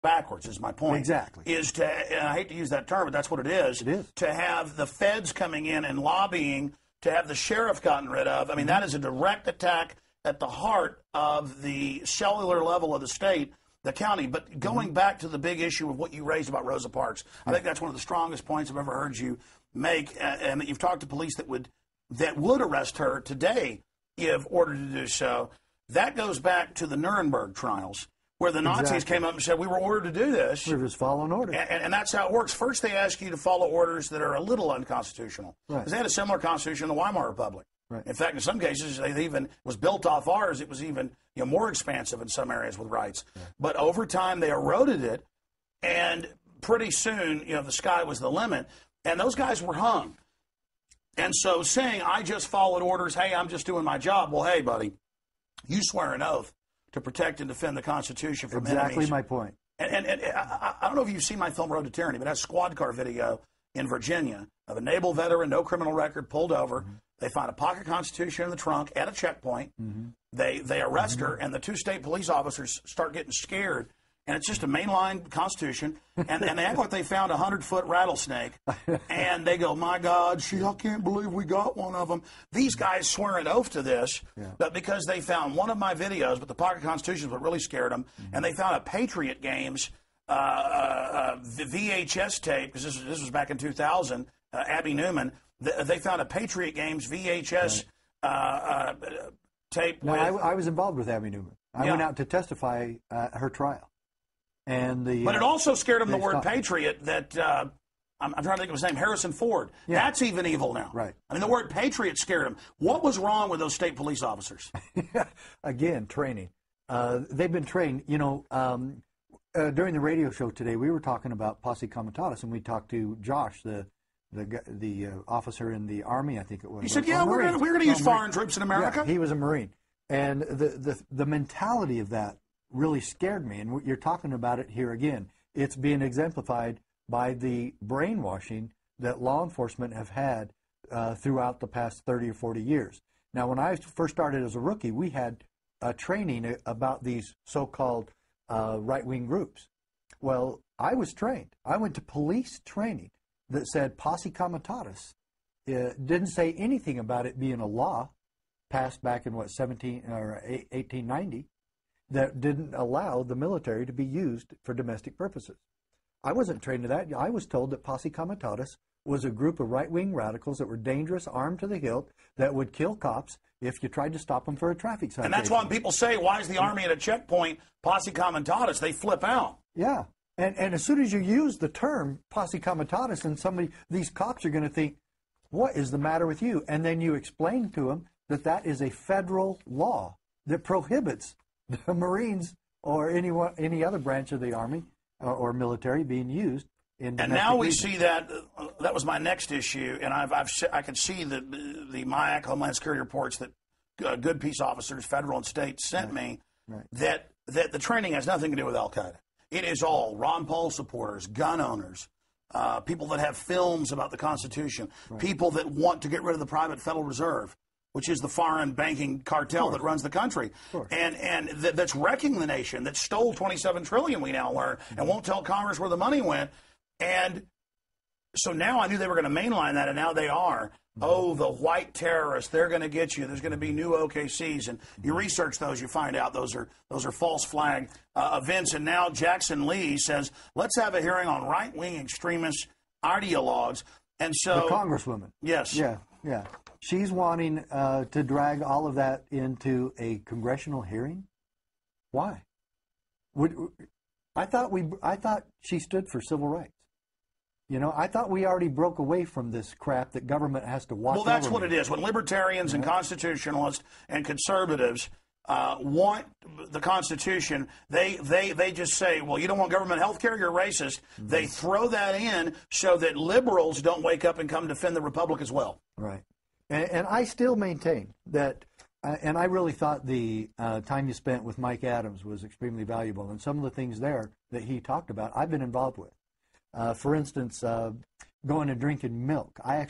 backwards is my point. Exactly. Is to, and I hate to use that term, but that's what it is. It is. To have the feds coming in and lobbying to have the sheriff gotten rid of. I mean, that is a direct attack at the heart of the cellular level of the state, the county. But going back to the big issue of what you raised about Rosa Parks, I think that's one of the strongest points I've ever heard you make, and that you've talked to police that would arrest her today if ordered to do so. That goes back to the Nuremberg trials, where the Nazis came up and said, we were ordered to do this. We were just following orders. And that's how it works. First, they ask you to follow orders that are a little unconstitutional. Right. Because they had a similar constitution in the Weimar Republic. Right. In fact, in some cases, they even was built off ours. It was even more expansive in some areas with rights. Right. But over time, they eroded it, and pretty soon, the sky was the limit. And those guys were hung. And so saying, I just followed orders, hey, I'm just doing my job. Well, hey, buddy, you swear an oath to protect and defend the Constitution from enemies. Exactly my point. And I don't know if you've seen my film Road to Tyranny, but that's a squad car video in Virginia of a naval veteran, no criminal record, pulled over. Mm-hmm. They find a pocket Constitution in the trunk at a checkpoint. Mm-hmm. They arrest her, and the two state police officers start getting scared. And it's just a mainline Constitution, and they act like they found a 100-foot rattlesnake, and they go, my God, I can't believe we got one of them. These guys swear an oath to this, but because they found one of my videos, but the pocket Constitution, what really scared them, and they found a Patriot Games the VHS tape, because this was back in 2000, Abby Newman, they found a Patriot Games VHS tape. No, I was involved with Abby Newman. I went out to testify at her trial. But it also scared him, the word patriot, that I'm trying to think of his name, Harrison Ford. Yeah. That's even evil now. Right. I mean, the word patriot scared him. What was wrong with those state police officers? Again, training. They've been trained. During the radio show today, we were talking about posse comitatus, and we talked to Josh, the officer in the Army, I think it was. He said, we're going to use foreign troops in America. Yeah, he was a Marine. And the mentality of that really scared me, and you're talking about it here again. It's being exemplified by the brainwashing that law enforcement have had throughout the past 30 or 40 years. Now, when I first started as a rookie, we had training about these so-called right-wing groups. Well, I was trained. I went to police training that said posse comitatus. Didn't say anything about it being a law passed back in, 1890. That didn't allow the military to be used for domestic purposes. I wasn't trained to that. I was told that posse comitatus was a group of right-wing radicals that were dangerous, armed to the hilt, that would kill cops if you tried to stop them for a traffic citation. And that's why when people say, why is the Army at a checkpoint posse comitatus, they flip out. Yeah. And as soon as you use the term posse comitatus, and these cops are going to think, what is the matter with you? And then you explain to them that is a federal law that prohibits the Marines or any other branch of the Army or military being used in domestic. And now we regions. see that was my next issue, and I could see the MIAC Homeland Security reports that good peace officers, federal and state, sent me that the training has nothing to do with Al Qaeda. It is all Ron Paul supporters, gun owners, people that have films about the Constitution, people that want to get rid of the private Federal Reserve, which is the foreign banking cartel that runs the country, and that's wrecking the nation, that stole $27 trillion, we now learn, and won't tell Congress where the money went. And so now I knew they were going to mainline that, and now they are. Oh, the white terrorists, they're going to get you. There's going to be new OKCs, and you research those, you find out those are false flag events. And now Jackson Lee says, let's have a hearing on right-wing extremist ideologues. And so the Congresswoman. Yes. Yeah. She's wanting to drag all of that into a congressional hearing. Why? I thought she stood for civil rights. I thought we already broke away from this crap that government has to watch. Well, that's what it is. When libertarians and constitutionalists and conservatives want the Constitution, they just say, well, you don't want government health care, you're racist. Mm-hmm. They throw that in so that liberals don't wake up and come defend the Republic as well. Right. And I still maintain that, and I really thought the time you spent with Mike Adams was extremely valuable. And some of the things there that he talked about, I've been involved with. For instance, going and drinking milk. I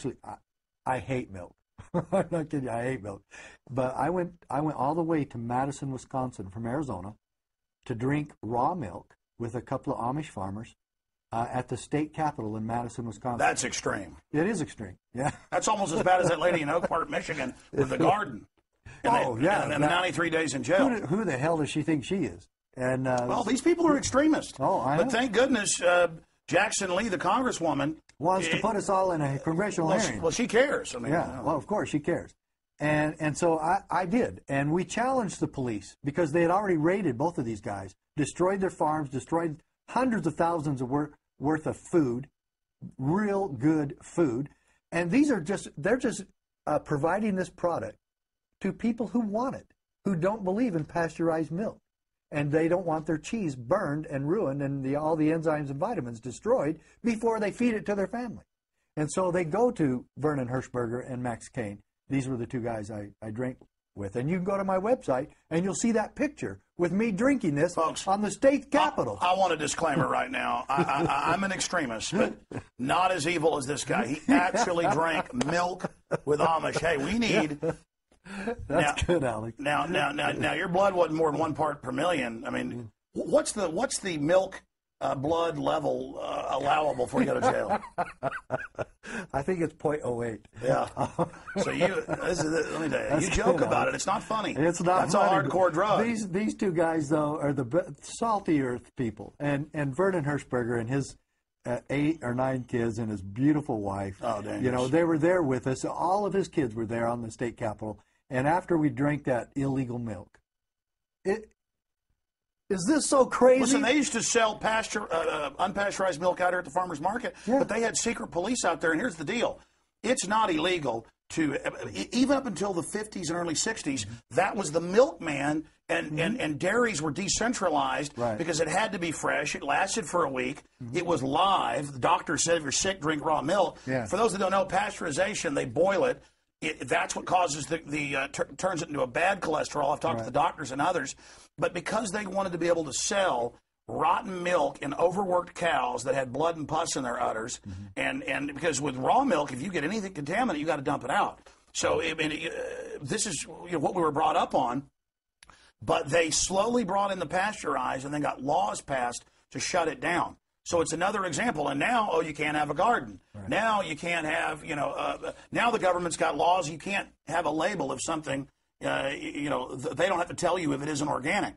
hate milk. I'm not kidding you, I hate milk. But I went all the way to Madison, Wisconsin from Arizona to drink raw milk with a couple of Amish farmers at the state capitol in Madison, Wisconsin. That's extreme. It is extreme, yeah. That's almost as bad as that lady in Oak Park, Michigan, with the garden. And and 93 days in jail. Who the hell does she think she is? And well, these people are extremists. Oh, I know. But thank goodness Jackson Lee, the congresswoman, wants to put us all in a congressional hearing. Well, she cares. I mean, yeah, well, of course she cares. And so I did. And we challenged the police because they had already raided both of these guys, destroyed their farms, destroyed hundreds of thousands of worth of food, real good food. And they're just providing this product to people who want it, who don't believe in pasteurized milk. And they don't want their cheese burned and ruined and all the enzymes and vitamins destroyed before they feed it to their family. And so they go to Vernon Hershberger and Max Kane. These were the two guys I drank with. And you can go to my website, and you'll see that picture with me drinking this, folks, on the state capitol. I want a disclaimer right now. I'm an extremist, but not as evil as this guy. He actually drank milk with Amish. Hey, we need... That's good, Alex. Now, your blood wasn't more than 1 part per million. I mean, what's the milk blood level allowable before you go to jail? I think it's 0.08. Yeah. So let me tell you, you joke about it. It's not funny. It's not. That's funny. a hardcore drug. These two guys though are the salty earth people, and Vernon Hershberger and his 8 or 9 kids and his beautiful wife. Oh, dang. You know, they were there with us. All of his kids were there on the state capitol. And after we drank that illegal milk, is this so crazy? Listen, they used to sell unpasteurized milk out here at the farmer's market, but they had secret police out there. And here's the deal. It's not illegal to, even up until the 50s and early 60s, that was the milkman, and dairies were decentralized because it had to be fresh. It lasted for a week. It was live. The doctor said if you're sick, drink raw milk. For those that don't know, pasteurization, they boil it. That's what causes turns it into a bad cholesterol. I've talked to the doctors and others. But because they wanted to be able to sell rotten milk in overworked cows that had blood and pus in their udders, and because with raw milk, if you get anything contaminated, you got to dump it out. So this is what we were brought up on. But they slowly brought in the pasteurized and then got laws passed to shut it down. So it's another example. And now, you can't have a garden. Now you can't have, now the government's got laws. You can't have a label of something, they don't have to tell you if it isn't organic.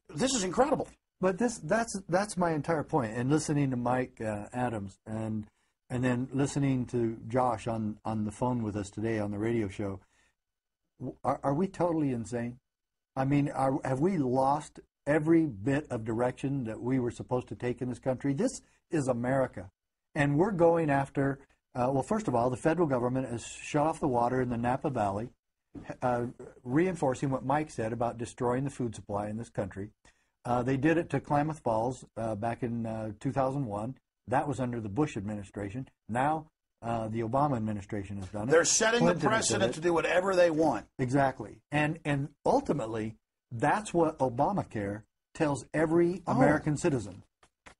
This is incredible. But that's my entire point. And listening to Mike Adams and then listening to Josh on the phone with us today on the radio show, are we totally insane? I mean, have we lost every bit of direction that we were supposed to take in this country? This is America. And we're going after, well, first of all, the federal government has shut off the water in the Napa Valley, reinforcing what Mike said about destroying the food supply in this country. They did it to Klamath Falls back in 2001. That was under the Bush administration. Now the Obama administration has done it. They're setting the precedent to do whatever they want. Exactly. And ultimately, that's what Obamacare tells every American citizen.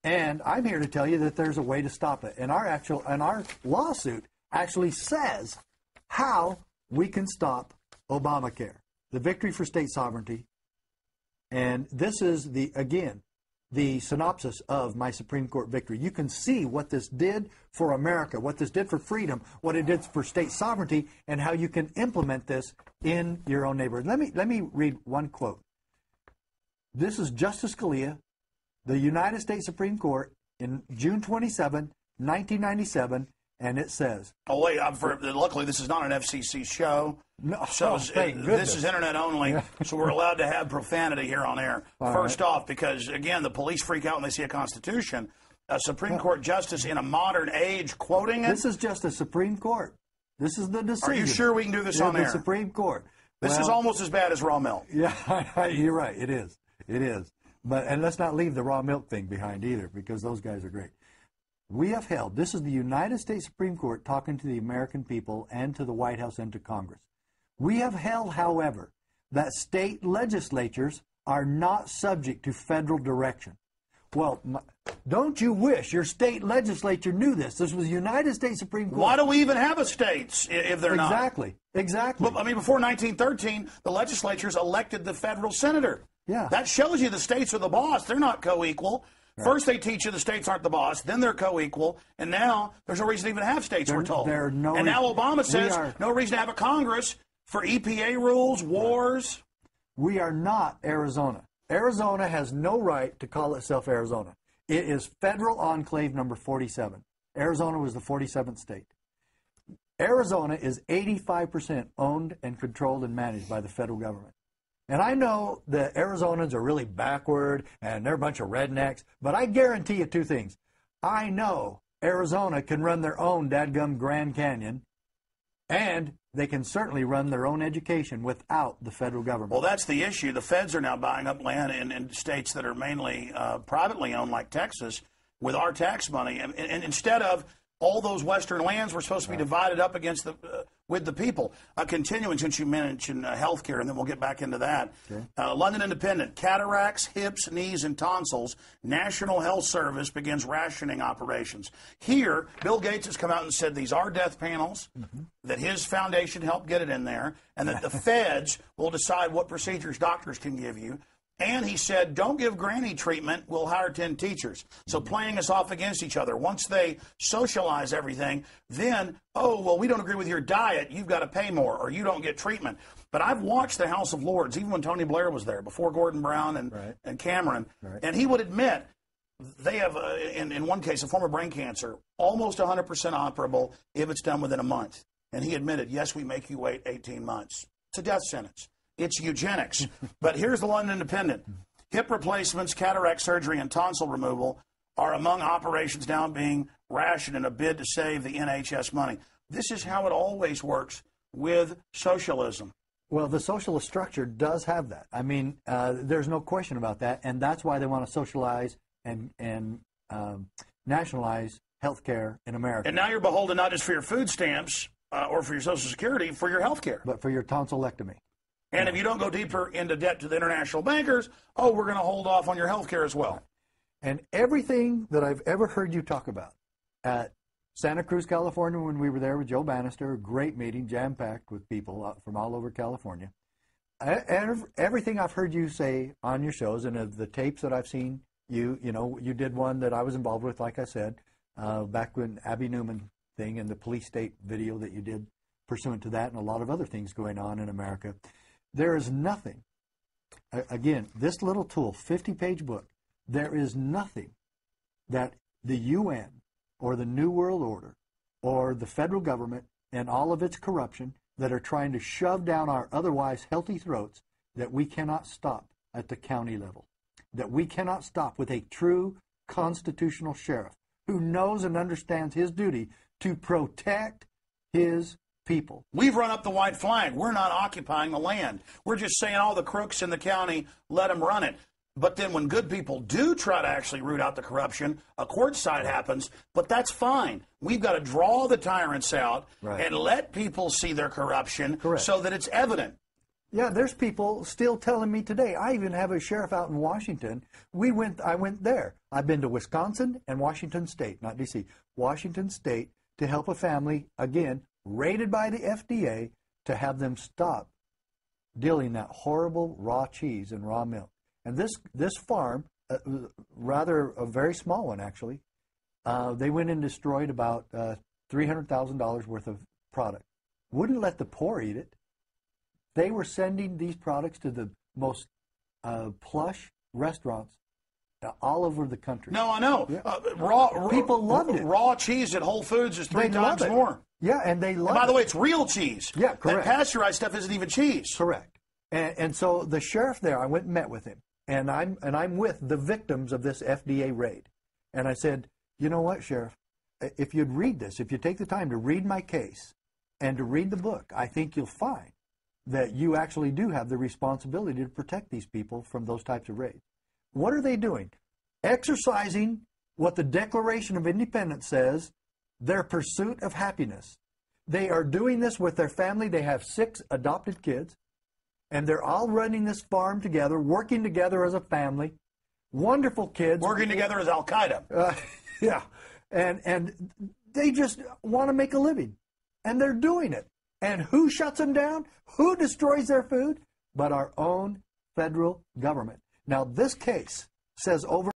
And I'm here to tell you that there's a way to stop it. And our lawsuit actually says how we can stop Obamacare. The victory for state sovereignty. And this is the synopsis of my Supreme Court victory. You can see what this did for America, what this did for freedom, what it did for state sovereignty, and how you can implement this in your own neighborhood. Let me read one quote. This is Justice Scalia, the United States Supreme Court, in June 27, 1997, and it says... Oh, wait, luckily this is not an FCC show. No, so this is internet only, so we're allowed to have profanity here on air. First off, because, again, the police freak out when they see a Constitution. A Supreme Court justice in a modern age quoting it. This is just a Supreme Court. This is the decision. Are you sure we can do this on air? The Supreme Court. This is almost as bad as raw milk. Yeah, you're right. It is. It is. And let's not leave the raw milk thing behind either, because those guys are great. We have held, this is the United States Supreme Court talking to the American people and to the White House and to Congress. We have held, however, that state legislatures are not subject to federal direction. Well, don't you wish your state legislature knew this? This was the United States Supreme Court. Why do we even have a states if they're not? Exactly. Well, I mean, before 1913, the legislatures elected the federal senator. Yeah. That shows you the states are the boss. They're not co-equal. Right. First they teach you the states aren't the boss, then they're co-equal, and now there's no reason to even have states, we're told. And now Obama says no reason to have a Congress for EPA rules, wars. We are not Arizona. Arizona has no right to call itself Arizona. It is federal enclave number 47. Arizona was the 47th state. Arizona is 85% owned and controlled and managed by the federal government. And I know the Arizonans are really backward and they're a bunch of rednecks, but I guarantee you two things. I know Arizona can run their own dadgum Grand Canyon, and they can certainly run their own education without the federal government. Well, that's the issue. The feds are now buying up land in states that are mainly privately owned, like Texas, with our tax money. And instead of all those western lands were supposed to be divided up against with the people. Continuing, since you mentioned health care, and then we'll get back into that. Okay. London Independent, cataracts, hips, knees, and tonsils. National Health Service begins rationing operations. Here, Bill Gates has come out and said these are death panels, that his foundation helped get it in there, and that the feds will decide what procedures doctors can give you. And he said, don't give granny treatment, we'll hire 10 teachers. So playing us off against each other. Once they socialize everything, then, oh, well, we don't agree with your diet, you've got to pay more, or you don't get treatment. But I've watched the House of Lords, even when Tony Blair was there, before Gordon Brown and Cameron, and he would admit they have, in one case, a form of brain cancer, almost 100% operable if it's done within a month. And he admitted, yes, we make you wait 18 months. It's a death sentence. It's eugenics. But here's the London Independent. Hip replacements, cataract surgery, and tonsil removal are among operations now being rationed in a bid to save the NHS money. This is how it always works with socialism. Well, the socialist structure does have that. I mean, there's no question about that, and that's why they want to socialize and nationalize health care in America. And now you're beholden not just for your food stamps or for your Social Security, for your health care. But for your tonsillectomy. And if you don't go deeper into debt to the international bankers, oh, we're going to hold off on your health care as well. And everything that I've ever heard you talk about at Santa Cruz, California, when we were there with Joe Bannister, a great meeting, jam-packed with people from all over California. Everything I've heard you say on your shows and of the tapes that I've seen, you did one that I was involved with, like I said, back when Abby Newman thing and the police state video that you did pursuant to that and a lot of other things going on in America. There is nothing, again, this little tool, 50-page book, there is nothing that the UN or the New World Order or the federal government and all of its corruption that are trying to shove down our otherwise healthy throats that we cannot stop at the county level, that we cannot stop with a true constitutional sheriff who knows and understands his duty to protect his people. We've run up the white flag. We're not occupying the land. We're just saying all the crooks in the county, let them run it. But then when good people do try to actually root out the corruption, a court side happens, but that's fine. We've got to draw the tyrants out and let people see their corruption so that it's evident. Yeah, there's people still telling me today. I even have a sheriff out in Washington. I went there. I've been to Wisconsin and Washington State, not D.C., Washington State, to help a family, again, rated by the FDA, to have them stop dealing that horrible raw cheese and raw milk. And this farm, rather a very small one actually, they went and destroyed about $300,000 worth of product. Wouldn't let the poor eat it. They were sending these products to the most plush restaurants all over the country. No, I know. Yeah. People loved it. Raw cheese at Whole Foods is 3 times more. Yeah, and they love it. By the way, it's real cheese. Yeah, correct. That pasteurized stuff isn't even cheese. Correct. And so the sheriff there, I went and met with him, and I'm with the victims of this FDA raid. And I said, you know what, Sheriff, if you'd read this, if you take the time to read my case and to read the book, I think you'll find that you actually do have the responsibility to protect these people from those types of raids. What are they doing? Exercising what the Declaration of Independence says, their pursuit of happiness. They are doing this with their family. They have 6 adopted kids, and they're all running this farm together, working together as a family. Wonderful kids. Working together as Al-Qaeda. Yeah. And they just want to make a living, and they're doing it. And who shuts them down? Who destroys their food? But our own federal government. Now, this case says over